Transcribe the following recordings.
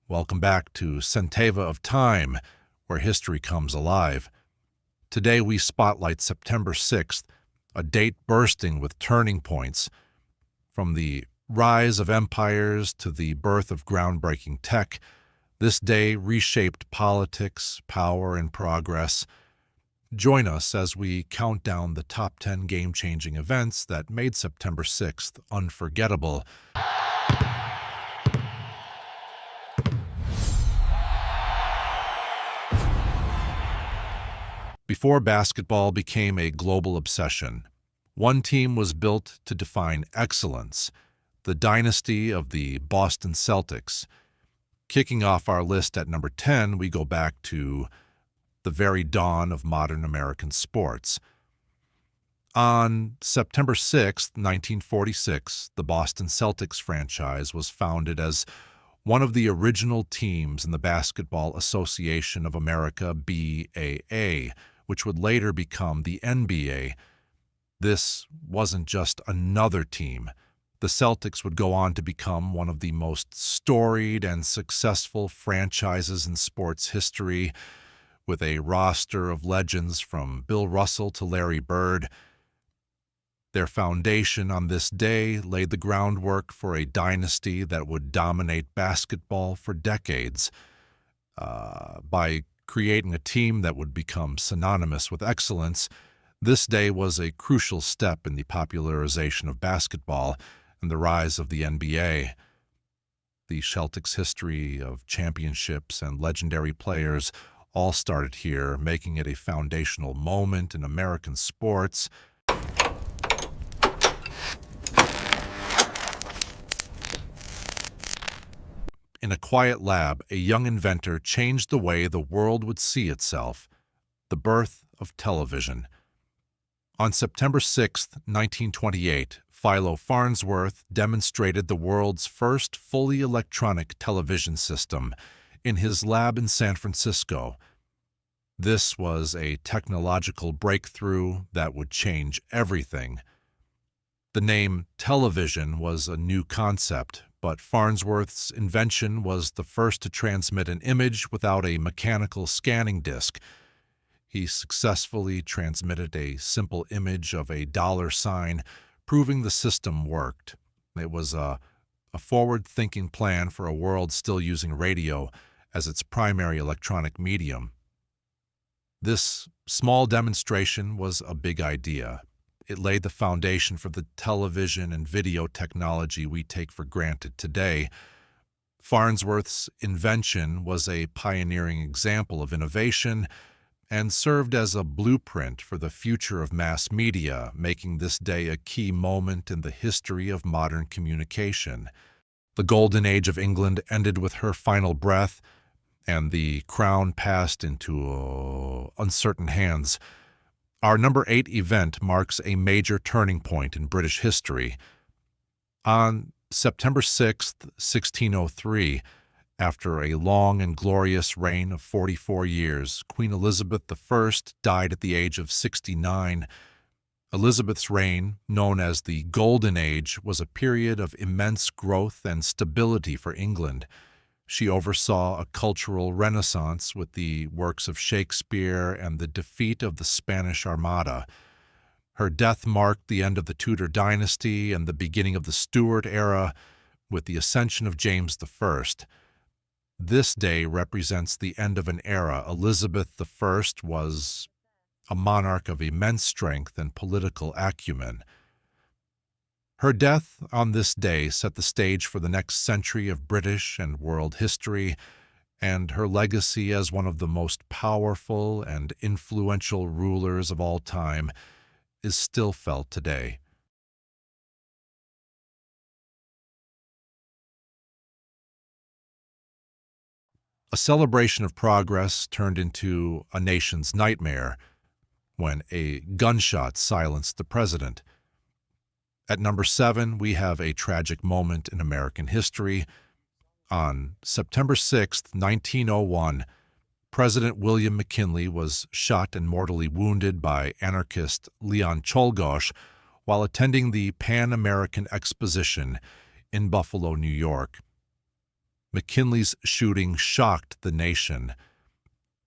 Welcome back to Centeva of Time, where history comes alive. Today we spotlight September 6th, a date bursting with turning points. From the rise of empires to the birth of groundbreaking tech, this day reshaped politics, power, and progress. Join us as we count down the top 10 game-changing events that made September 6th unforgettable. Before basketball became a global obsession, one team was built to define excellence, the dynasty of the Boston Celtics. Kicking off our list at number 10, we go back to the very dawn of modern American sports. On September 6, 1946, the Boston Celtics franchise was founded as one of the original teams in the Basketball Association of America, BAA, which would later become the NBA. This wasn't just another team. The Celtics would go on to become one of the most storied and successful franchises in sports history, with a roster of legends from Bill Russell to Larry Bird. Their foundation on this day laid the groundwork for a dynasty that would dominate basketball for decades. By creating a team that would become synonymous with excellence, this day was a crucial step in the popularization of basketball and the rise of the NBA. The Celtics' history of championships and legendary players all started here, making it a foundational moment in American sports. In a quiet lab, a young inventor changed the way the world would see itself: the birth of television. On September 6, 1928, Philo Farnsworth demonstrated the world's first fully electronic television system in his lab in San Francisco. This was a technological breakthrough that would change everything. The name television was a new concept, but Farnsworth's invention was the first to transmit an image without a mechanical scanning disc. He successfully transmitted a simple image of a dollar sign, proving the system worked. It was a forward-thinking plan for a world still using radio as its primary electronic medium. This small demonstration was a big idea. It laid the foundation for the television and video technology we take for granted today. Farnsworth's invention was a pioneering example of innovation and served as a blueprint for the future of mass media, making this day a key moment in the history of modern communication. The golden age of England ended with her final breath, and the crown passed into uncertain hands. Our number 8 event marks a major turning point in British history. On September 6, 1603, after a long and glorious reign of 44 years, Queen Elizabeth I died at the age of 69. Elizabeth's reign, known as the Golden Age, was a period of immense growth and stability for England. She oversaw a cultural renaissance with the works of Shakespeare and the defeat of the Spanish Armada. Her death marked the end of the Tudor dynasty and the beginning of the Stuart era with the ascension of James I. This day represents the end of an era. Elizabeth I was a monarch of immense strength and political acumen. Her death on this day set the stage for the next century of British and world history, and her legacy as one of the most powerful and influential rulers of all time is still felt today. A celebration of progress turned into a nation's nightmare when a gunshot silenced the president. At number 7, we have a tragic moment in American history. On September 6, 1901, President William McKinley was shot and mortally wounded by anarchist Leon Czolgosz while attending the Pan American Exposition in Buffalo, New York. McKinley's shooting shocked the nation.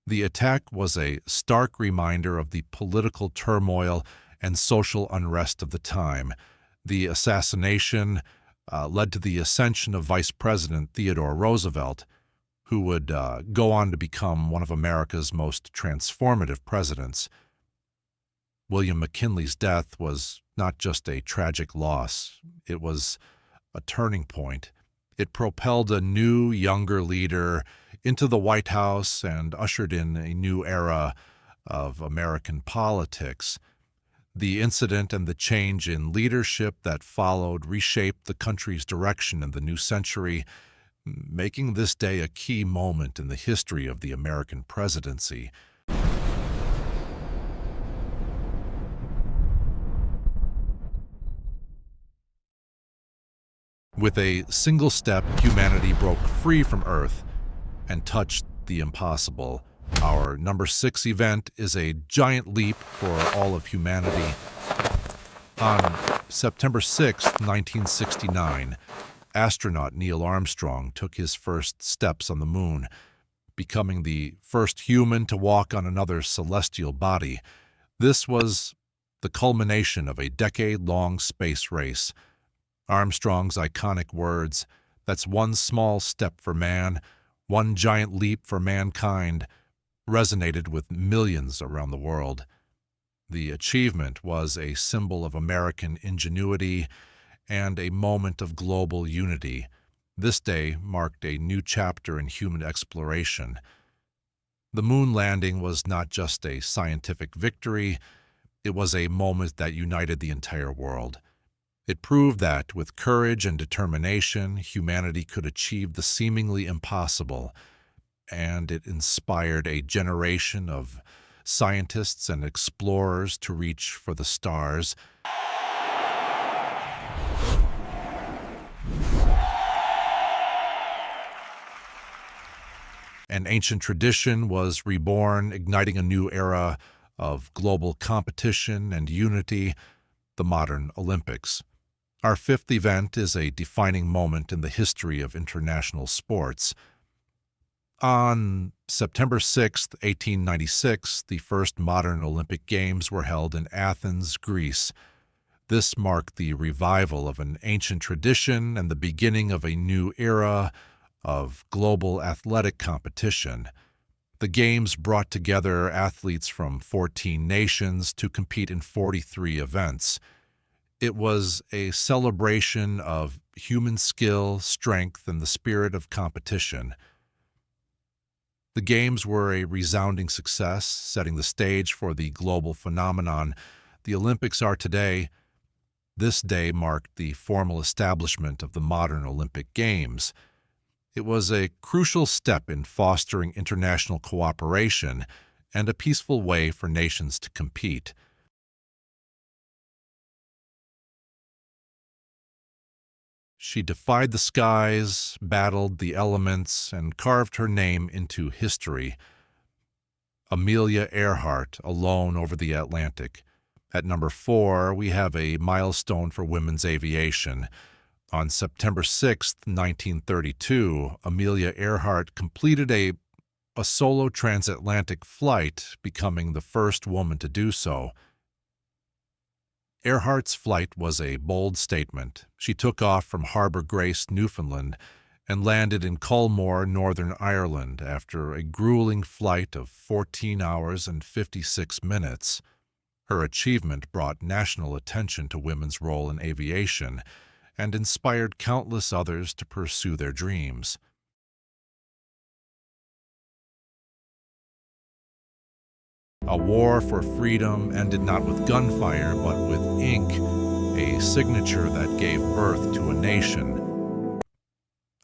The attack was a stark reminder of the political turmoil and social unrest of the time. The assassination led to the ascension of Vice President Theodore Roosevelt, who would go on to become one of America's most transformative presidents. William McKinley's death was not just a tragic loss, it was a turning point. It propelled a new, younger leader into the White House and ushered in a new era of American politics. The incident and the change in leadership that followed reshaped the country's direction in the new century, making this day a key moment in the history of the American presidency. With a single step, humanity broke free from Earth and touched the impossible. Our number 6 event is a giant leap for all of humanity. On September 6, 1969, astronaut Neil Armstrong took his first steps on the moon, becoming the first human to walk on another celestial body. This was the culmination of a decade-long space race. Armstrong's iconic words, "That's one small step for man, one giant leap for mankind," resonated with millions around the world. The achievement was a symbol of American ingenuity and a moment of global unity. This day marked a new chapter in human exploration. The moon landing was not just a scientific victory, it was a moment that united the entire world. It proved that, with courage and determination, humanity could achieve the seemingly impossible, and it inspired a generation of scientists and explorers to reach for the stars. An ancient tradition was reborn, igniting a new era of global competition and unity, the modern Olympics. Our 5th event is a defining moment in the history of international sports. On September 6, 1896, the first modern Olympic Games were held in Athens, Greece. This marked the revival of an ancient tradition and the beginning of a new era of global athletic competition. The Games brought together athletes from 14 nations to compete in 43 events. It was a celebration of human skill, strength, and the spirit of competition. The Games were a resounding success, setting the stage for the global phenomenon the Olympics are today. This day marked the formal establishment of the modern Olympic Games. It was a crucial step in fostering international cooperation and a peaceful way for nations to compete. She defied the skies, battled the elements, and carved her name into history. Amelia Earhart, alone over the Atlantic. At number 4, we have a milestone for women's aviation. On September 6, 1932, Amelia Earhart completed a solo transatlantic flight, becoming the first woman to do so. Earhart's flight was a bold statement. She took off from Harbour Grace, Newfoundland, and landed in Culmore, Northern Ireland, after a grueling flight of 14 hours and 56 minutes. Her achievement brought national attention to women's role in aviation and inspired countless others to pursue their dreams. A war for freedom ended not with gunfire, but with ink, a signature that gave birth to a nation.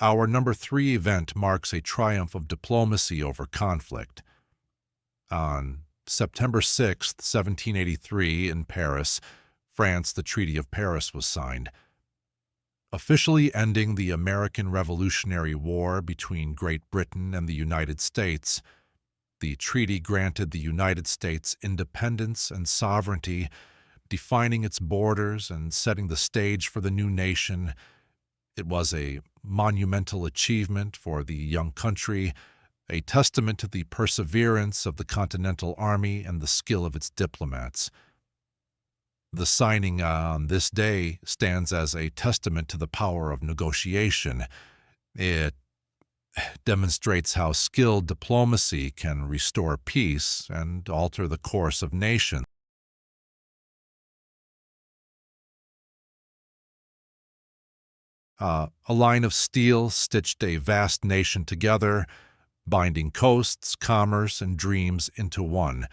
Our number 3 event marks a triumph of diplomacy over conflict. On September 6, 1783, in Paris, France, the Treaty of Paris was signed, officially ending the American Revolutionary War between Great Britain and the United States. The treaty granted the United States independence and sovereignty, defining its borders and setting the stage for the new nation. It was a monumental achievement for the young country, a testament to the perseverance of the Continental Army and the skill of its diplomats. The signing on this day stands as a testament to the power of negotiation. It demonstrates how skilled diplomacy can restore peace and alter the course of nations. A line of steel stitched a vast nation together, binding coasts, commerce, and dreams into one.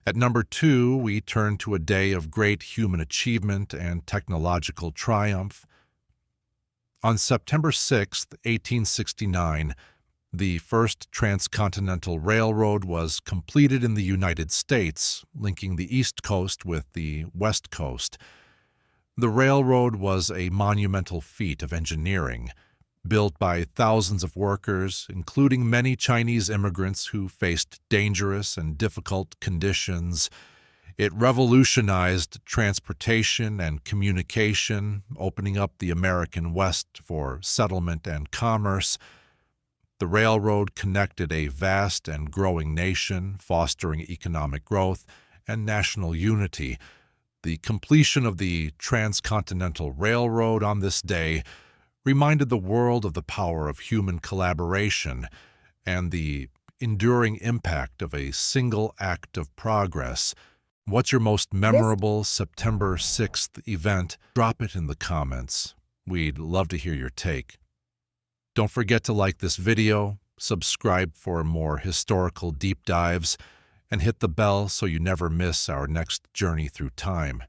At number 2, we turn to a day of great human achievement and technological triumph. On September 6, 1869, the first transcontinental railroad was completed in the United States, linking the East Coast with the West Coast. The railroad was a monumental feat of engineering, built by thousands of workers, including many Chinese immigrants who faced dangerous and difficult conditions. It revolutionized transportation and communication, opening up the American West for settlement and commerce. The railroad connected a vast and growing nation, fostering economic growth and national unity. The completion of the transcontinental railroad on this day reminded the world of the power of human collaboration and the enduring impact of a single act of progress. What's your most memorable September 6th event? Drop it in the comments. We'd love to hear your take. Don't forget to like this video, subscribe for more historical deep dives, and hit the bell so you never miss our next journey through time.